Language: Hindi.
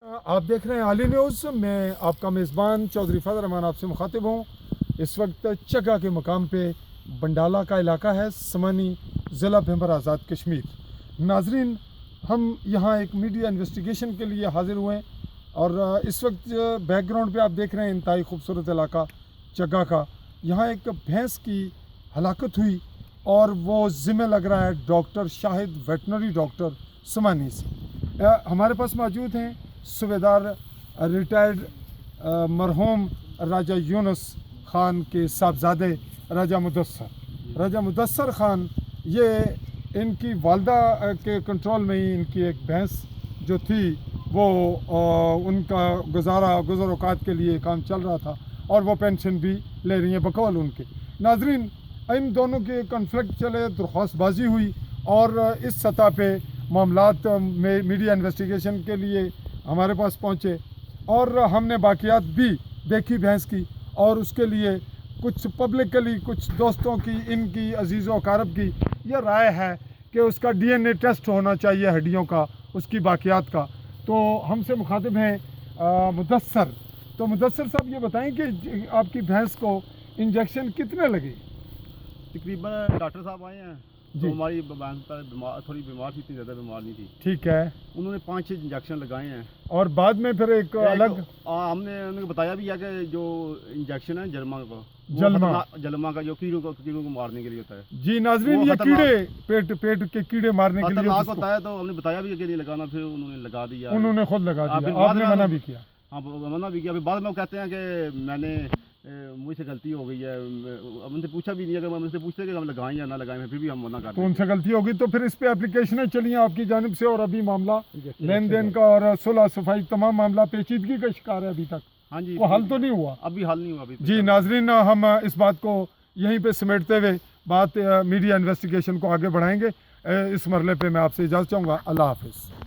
आप देख रहे हैं आली न्यूज़। मैं आपका मेज़बान चौधरी फजल रहमान आपसे मुखातिब हूँ। इस वक्त चग्गा के मकाम पे बंडाला का इलाका है, समानी ज़िला भैंबर आज़ाद कश्मीर। नाजरीन, हम यहाँ एक मीडिया इन्वेस्टिगेशन के लिए हाज़िर हुए हैं और इस वक्त बैकग्राउंड पे आप देख रहे हैं इंतहाई खूबसूरत इलाका चग्गा का। यहाँ एक भैंस की हलाकत हुई और वो ज़िम्मे लग रहा है डॉक्टर शाहिद वेटनरी डॉक्टर समानी से। हमारे पास मौजूद हैं सूबेदार रिटायर्ड मरहूम राजा यूनुस ख़ान के साहबजादे राजा मुदस्सर ख़ान। ये इनकी वालदा के कंट्रोल में ही इनकी एक भैंस जो थी वो उनका गुज़र औक़ात के लिए काम चल रहा था और वो पेंशन भी ले रही हैं बकौल उनके। नाजरीन, इन दोनों के कन्फ्लिक्ट चले, दरख्वास्तबाजी हुई और इस सतह पे मामलात में मीडिया इन्वेस्टिगेशन के लिए हमारे पास पहुँचे और हमने बाक़ियात भी देखी भैंस की और उसके लिए कुछ पब्लिकली कुछ दोस्तों की, इनकी अजीज़ व अकारब की यह राय है कि उसका DNA टेस्ट होना चाहिए हड्डियों का, उसकी बाक़ियात का। तो हमसे मुखातिब हैं मुदस्सर। तो मुदस्सर साहब, ये बताएं कि आपकी भैंस को इंजेक्शन कितने लगे? तकरीबन डॉक्टर साहब आए हैं जी। तो हमारी भैंस थोड़ी बीमार थी, इतनी ज़्यादा बीमार नहीं थी। ठीक है। उन्होंने 5-6 इंजेक्शन लगाए हैं और बाद में फिर एक अलग हमने उनको बताया भी है कि जो इंजेक्शन है जलमा का जो कीड़ों को मारने के लिए होता है। जी नाजरीन, ये कीड़े पेट के कीड़े मारने के लिए होता है, तो हमने बताया भी कि नहीं लगाना, फिर उन्होंने लगा दिया। उन्होंने खुद लगा दिया, आपने मना भी किया? हाँ, मना भी किया। फिर बाद में वो कहते हैं कि मैंने मुझसे गलती हो गई है। अब उनसे पूछा भी नहीं है, उनसे पूछते कि हम लगाएं या ना लगाएं, फिर भी हम मना करते हैं। तो उनसे गलती होगी तो फिर इस पे एप्लीकेशनें चली हैं आपकी जानिब से और अभी मामला लेन देन का और सुलह सफाई तमाम मामला पेचीदगी का शिकार है अभी तक? हाँ जी, वो हल तो नहीं हुआ? अभी हल नहीं हुआ अभी। जी नाजरीन, हम इस बात को यहीं पे समेटते हुए बात मीडिया इन्वेस्टिगेशन को आगे बढ़ाएंगे। इस मरले पे मैं आपसे इजाज़त चाहूँगा। अल्लाह हाफिज़।